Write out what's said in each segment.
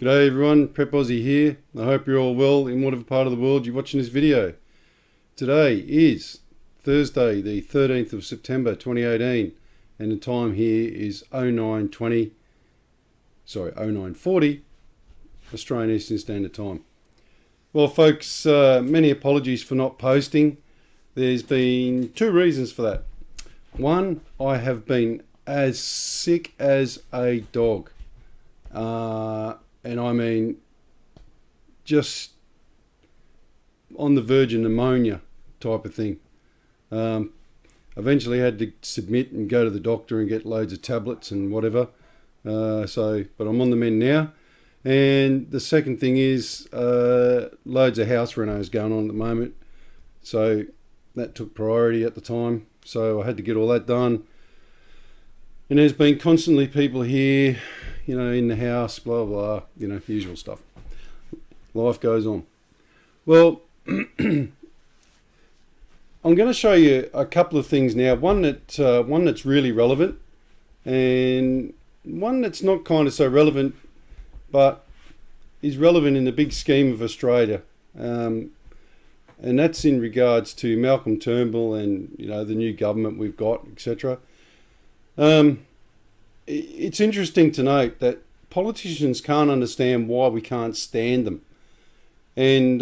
G'day everyone, Prep Aussie here. I hope you're all well in whatever part of the world you're watching this video. Today is Thursday the 13th of September 2018 and the time here is 0940 Australian Eastern Standard Time. Well folks, many apologies for not posting. There's been two reasons for that. One, I have been as sick as a dog. And I mean, just on the verge of pneumonia type of thing. Eventually had to submit and go to the doctor and get loads of tablets and whatever. But I'm on the mend now. And the second thing is loads of house renos going on at the moment. So that took priority at the time. So I had to get all that done. And there's been constantly people here, you know, in the house, blah, blah, you know, usual stuff. Life goes on. Well, I'm going to show you a couple of things now. One that's really relevant and one that's not kind of so relevant, but is relevant in the big scheme of Australia. And that's in regards to Malcolm Turnbull and, you know, the new government we've got, etc. It's interesting to note that politicians can't understand why we can't stand them, and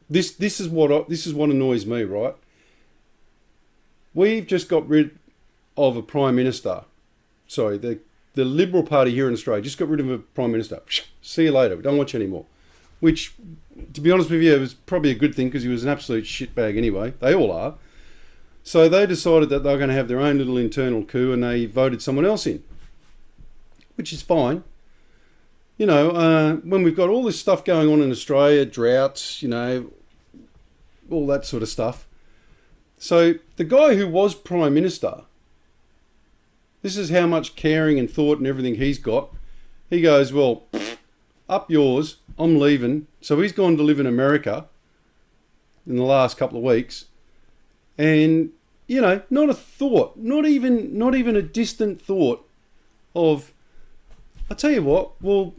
this is what annoys me. Right, we've just got rid of a prime minister. Sorry, the Liberal Party here in Australia just got rid of a prime minister. See you later. We don't want you anymore. Which, to be honest with you, was probably a good thing because he was an absolute shitbag anyway. They all are. So they decided that they were going to have their own little internal coup and they voted someone else in, which is fine. You know, when we've got all this stuff going on in Australia, droughts, you know, all that sort of stuff. So the guy who was Prime Minister, this is how much caring and thought and everything he's got. He goes, well, up yours, I'm leaving. So he's gone to live in America in the last couple of weeks. And, you know, not a thought, not even a distant thought of, I tell you what, well,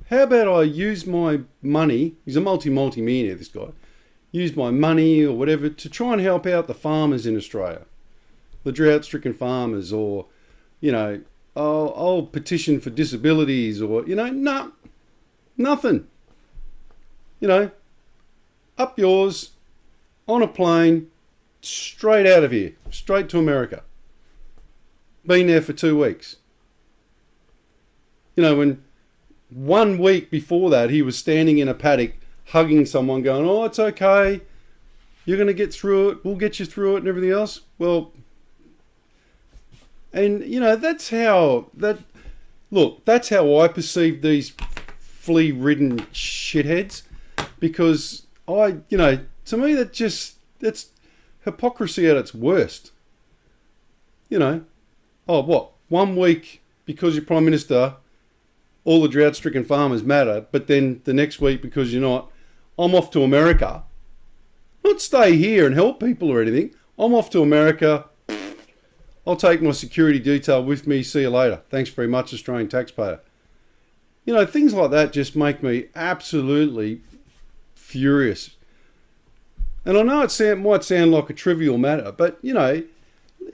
how about I use my money, he's a multi-millionaire, this guy, use my money or whatever to try and help out the farmers in Australia, the drought-stricken farmers, or, you know, I'll petition for disabilities or, you know, nothing. You know, up yours, on a plane, straight out of here, straight to America. Been there for 2 weeks. You know, when 1 week before that, he was standing in a paddock, hugging someone, going, oh, it's okay. You're going to get through it. We'll get you through it and everything else. Well, and, you know, that's how I perceive these flea-ridden shitheads, because to me, that's hypocrisy at its worst. You know, oh, what? 1 week because you're Prime Minister, all the drought-stricken farmers matter, but then the next week because you're not, I'm off to America. Not stay here and help people or anything. I'm off to America. I'll take my security detail with me. See you later. Thanks very much, Australian taxpayer. You know, things like that just make me absolutely furious. And I know it might sound like a trivial matter, but, you know,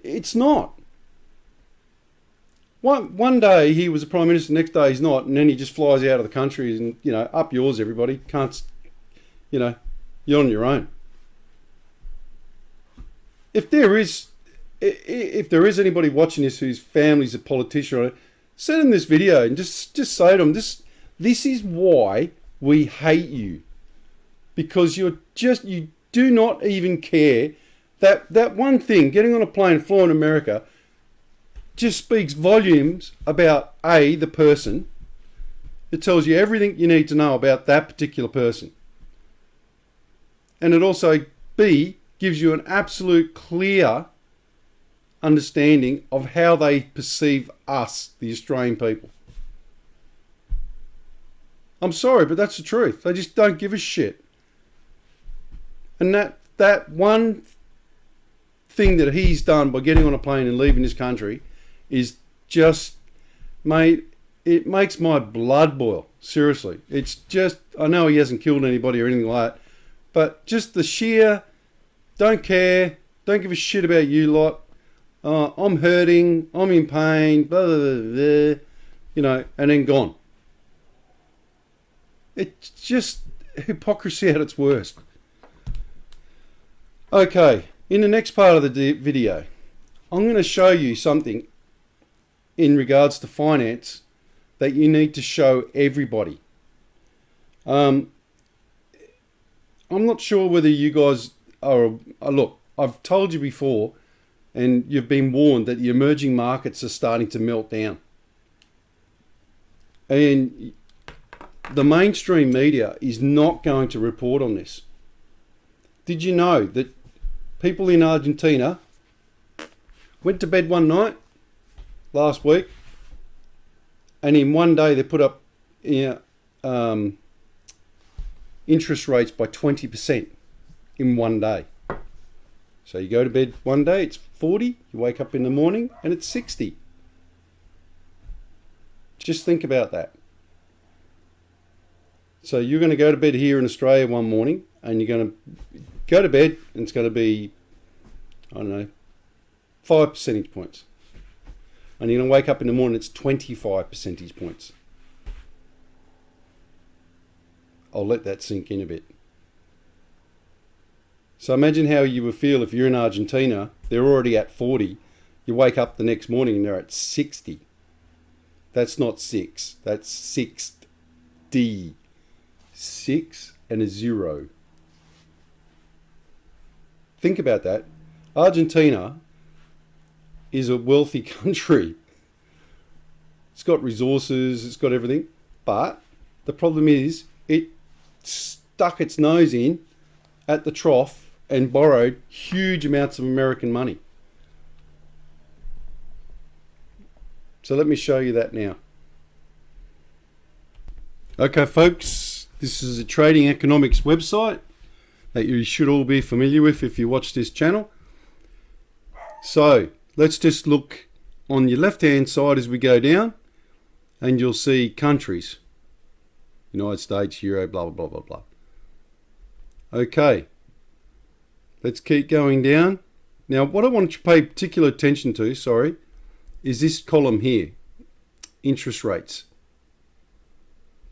it's not. One day he was a Prime Minister, next day he's not, and then he just flies out of the country and, you know, up yours, everybody. Can't, you know, you're on your own. If there is anybody watching this whose family's a politician, send them this video and just say to them, this is why we hate you. Because you do not even care. That one thing, getting on a plane, flying to America, just speaks volumes about A, the person. It tells you everything you need to know about that particular person. And it also, B, gives you an absolute clear understanding of how they perceive us, the Australian people. I'm sorry, but that's the truth. They just don't give a shit. And that one thing that he's done by getting on a plane and leaving this country is just, mate, it makes my blood boil. Seriously. It's just, I know he hasn't killed anybody or anything like that, but just the sheer, don't care, don't give a shit about you lot. I'm hurting, I'm in pain, blah, blah, blah, blah, you know, and then gone. It's just hypocrisy at its worst. Okay, in the next part of the video, I'm going to show you something in regards to finance that you need to show everybody. I'm not sure whether you guys are... look, I've told you before, and you've been warned that the emerging markets are starting to melt down. And the mainstream media is not going to report on this. Did you know that people in Argentina went to bed one night last week, and in one day they put up interest rates by 20% in one day. So you go to bed one day, it's 40, you wake up in the morning and it's 60. Just think about that. So you're going to go to bed here in Australia one morning, and you're going to go to bed and it's going to be, I don't know, 5 percentage points. And you're going to wake up in the morning, it's 25 percentage points. I'll let that sink in a bit. So imagine how you would feel if you're in Argentina, they're already at 40, you wake up the next morning and they're at 60. That's not 6, that's 6D. 6 and a 0. Think about that. Argentina is a wealthy country. It's got resources, it's got everything, but the problem is it stuck its nose in at the trough and borrowed huge amounts of American money. So let me show you that now. Okay, folks, this is a trading economics website that you should all be familiar with if you watch this channel. So let's just look on your left hand side as we go down, and you'll see countries. United States, Euro, blah, blah, blah, blah, blah. Okay, let's keep going down. Now, what I want you to pay particular attention to, is this column here, interest rates.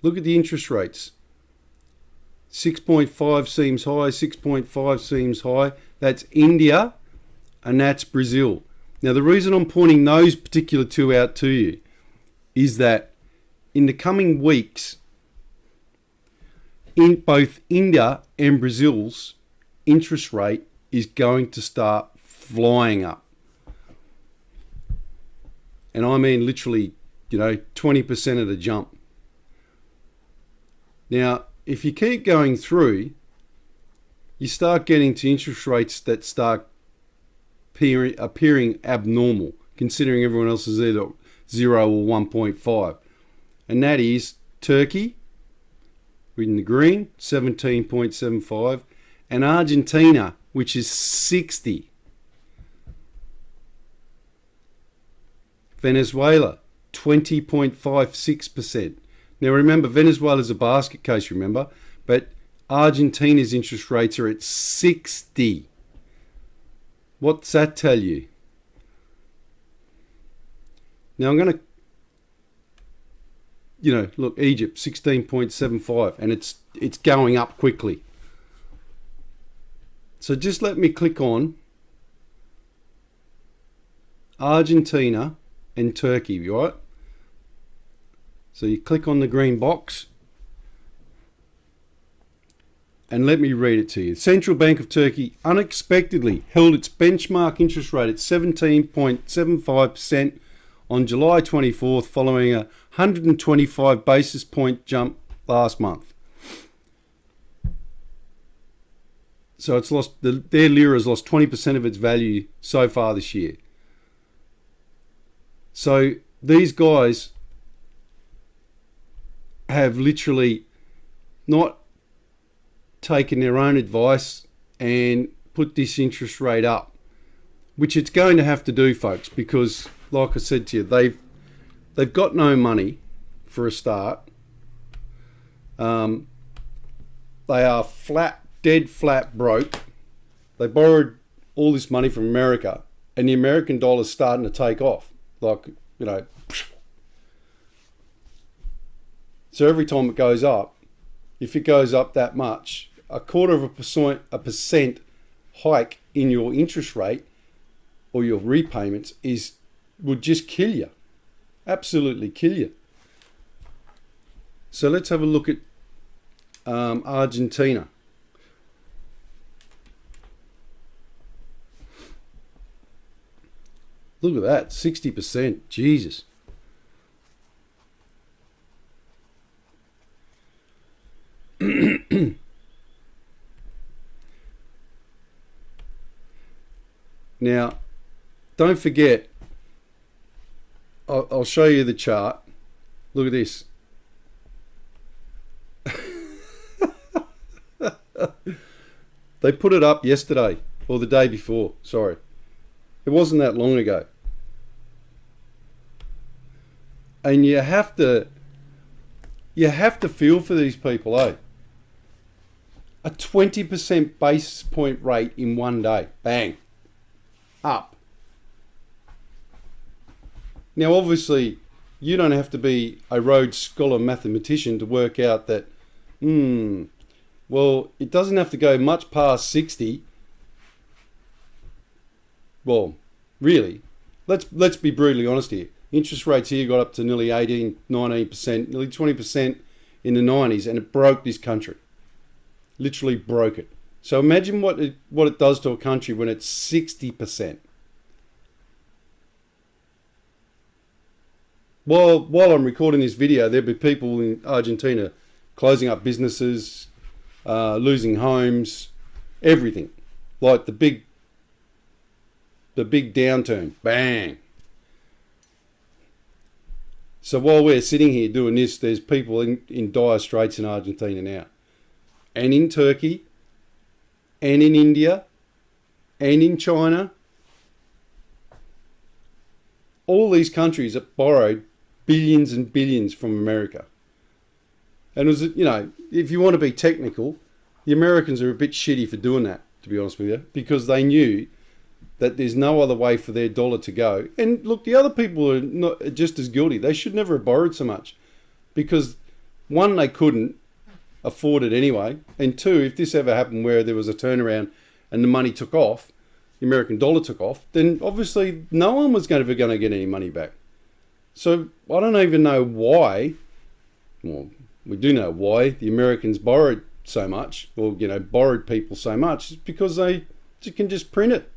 Look at the interest rates. 6.5 seems high, 6.5 seems high. That's India and that's Brazil. Now, the reason I'm pointing those particular two out to you is that in the coming weeks, in both India and Brazil's interest rate is going to start flying up. And I mean literally, 20% of the jump. Now, if you keep going through, you start getting to interest rates that start appearing abnormal, considering everyone else is either 0 or 1.5. And that is Turkey, in the green, 17.75, and Argentina, which is 60. Venezuela, 20.56%. Now remember, Venezuela's a basket case, remember, but Argentina's interest rates are at 60. What's that tell you? Now I'm going to, look, Egypt, 16.75, and it's going up quickly. So just let me click on Argentina and Turkey, right? So you click on the green box and let me read it to you. Central Bank of Turkey unexpectedly held its benchmark interest rate at 17.75% on July 24th following a 125 basis point jump last month. So it's lost, their lira has lost 20% of its value so far this year. So these guys have literally not taken their own advice and put this interest rate up, which it's going to have to do, folks, because like I said to you, they've got no money. for a start. They are dead flat broke. They borrowed all this money from America, and the American dollar's starting to take off. Like, you know. So every time it goes up, if it goes up that much, 0.25% hike in your interest rate or your repayments would just kill you. Absolutely kill you. So let's have a look at Argentina. Look at that, 60%. Jesus. Now, don't forget, I'll show you the chart. Look at this. They put it up yesterday, or the day before, sorry. It wasn't that long ago. And you have to feel for these people, eh? A 20% basis point rate in one day. Bang. Up. Now, obviously, you don't have to be a Rhodes Scholar mathematician to work out that, well, it doesn't have to go much past 60. Well, really, let's be brutally honest here. Interest rates here got up to nearly 18, 19%, nearly 20% in the 90s, and it broke this country. Literally broke it. So imagine what it does to a country when it's 60%. While I'm recording this video, there'll be people in Argentina closing up businesses, losing homes, everything. Like the big downturn. Bang. So while we're sitting here doing this, there's people in dire straits in Argentina now. And in Turkey, and in India, and in China. All these countries that borrowed billions and billions from America. And it was, you know, if you want to be technical, the Americans are a bit shitty for doing that, to be honest with you, because they knew that there's no other way for their dollar to go. And look, the other people are not just as guilty. They should never have borrowed so much because, one, they couldn't afford it anyway, and two, if this ever happened where there was a turnaround and the money took off, the American dollar took off, then obviously no one was going to get any money back. So I don't even know why. Well, we do know why the Americans borrowed so much, or borrowed people so much. It's because they can just print it.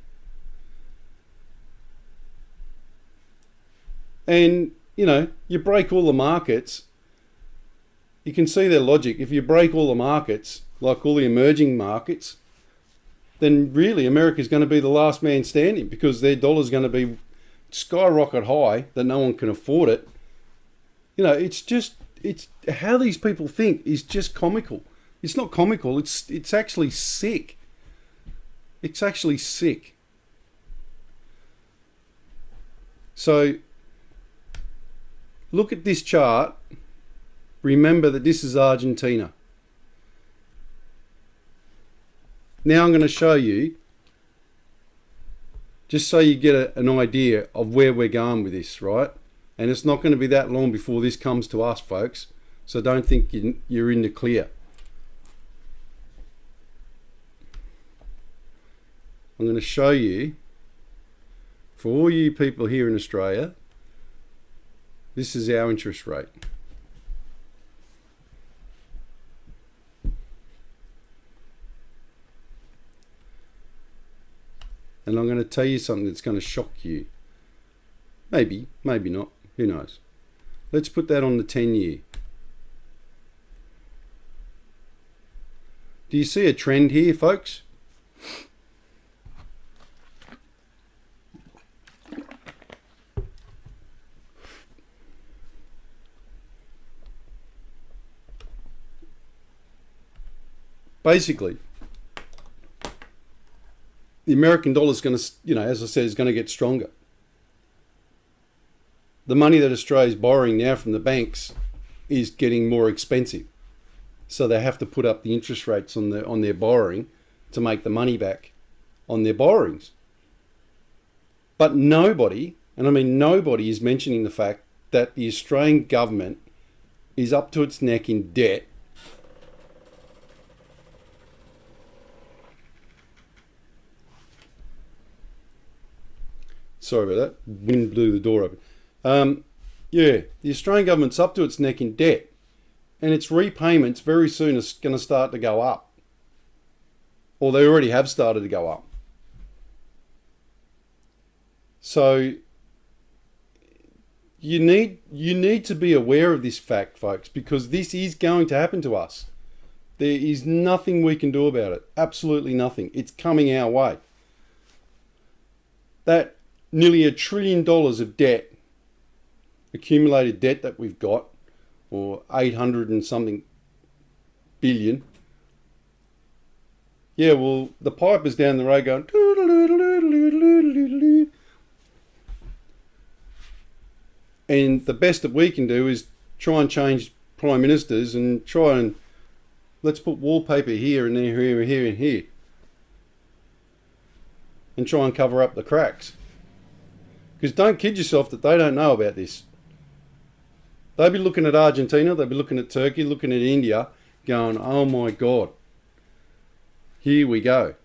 And you break all the markets. You can see their logic. If you break all the markets, like all the emerging markets, then really America's going to be the last man standing because their dollar's going to be skyrocket high that no one can afford it. It's how these people think is just comical. It's not comical. It's actually sick. It's actually sick. So look at this chart. Remember that this is Argentina. Now I'm going to show you, just so you get an idea of where we're going with this, right? And it's not going to be that long before this comes to us, folks. So don't think you're in the clear. I'm going to show you, for all you people here in Australia, this is our interest rate. And I'm going to tell you something that's going to shock you. Maybe, maybe not. Who knows? Let's put that on the 10-year. Do you see a trend here, folks? Basically, the American dollar is going to, as I said, is going to get stronger. The money that Australia is borrowing now from the banks is getting more expensive. So they have to put up the interest rates on their borrowing to make the money back on their borrowings. But nobody, and I mean nobody, is mentioning the fact that the Australian government is up to its neck in debt. Sorry about that. Wind blew the door open. The Australian government's up to its neck in debt, and its repayments very soon are going to start to go up. Or they already have started to go up. So you need to be aware of this fact, folks, because this is going to happen to us. There is nothing we can do about it. Absolutely nothing. It's coming our way. That nearly $1 trillion of debt, accumulated debt that we've got, or 800 and something billion. Yeah, well, the piper's down the road going, and the best that we can do is try and change prime ministers and try and let's put wallpaper here and there, here and here and here, and try and cover up the cracks. Because don't kid yourself that they don't know about this. They'll be looking at Argentina, they'll be looking at Turkey, looking at India, going, oh my God, here we go.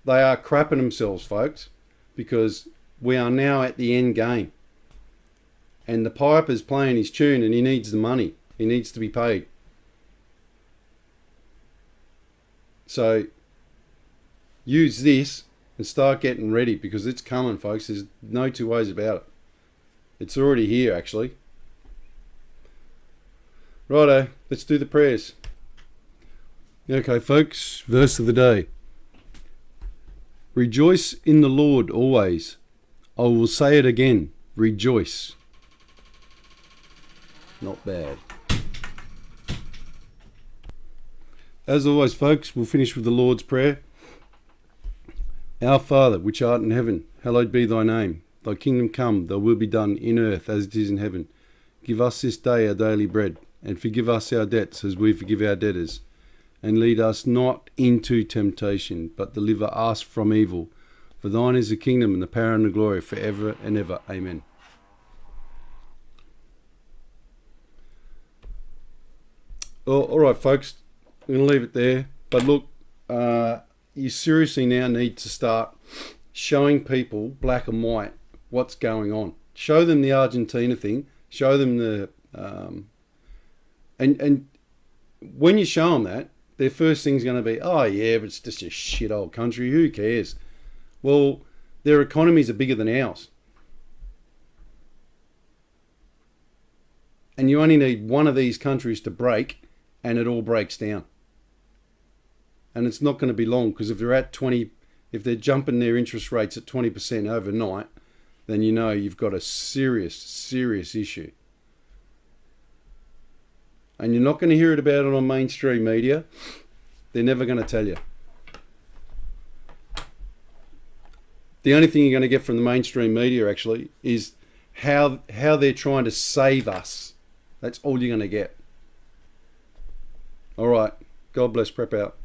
They are crapping themselves, folks, because we are now at the end game. And the piper's playing his tune and he needs the money. He needs to be paid. So use this and start getting ready, because it's coming, folks. There's no two ways about it. It's already here, actually. Righto, let's do the prayers. Okay, folks, verse of the day. Rejoice in the Lord always. I will say it again, rejoice. Not bad. As always, folks, we'll finish with the Lord's Prayer. Our Father, which art in heaven, hallowed be thy name. Thy kingdom come, thy will be done in earth as it is in heaven. Give us this day our daily bread, and forgive us our debts as we forgive our debtors. And lead us not into temptation, but deliver us from evil. For thine is the kingdom and the power and the glory forever and ever. Amen. All right, folks, I'm going to leave it there. But look, you seriously now need to start showing people black and white what's going on. Show them the Argentina thing. Show them the and when you show them that, their first thing's going to be, oh yeah, but it's just a shit old country. Who cares? Well, their economies are bigger than ours, and you only need one of these countries to break, and it all breaks down. And it's not going to be long, because if they're jumping their interest rates at 20% overnight, then you know you've got a serious issue. And you're not going to hear it about it on mainstream media. They're never going to tell you. The only thing you're going to get from the mainstream media, actually, is how they're trying to save us. That's all you're going to get. All right. God bless. Prep out.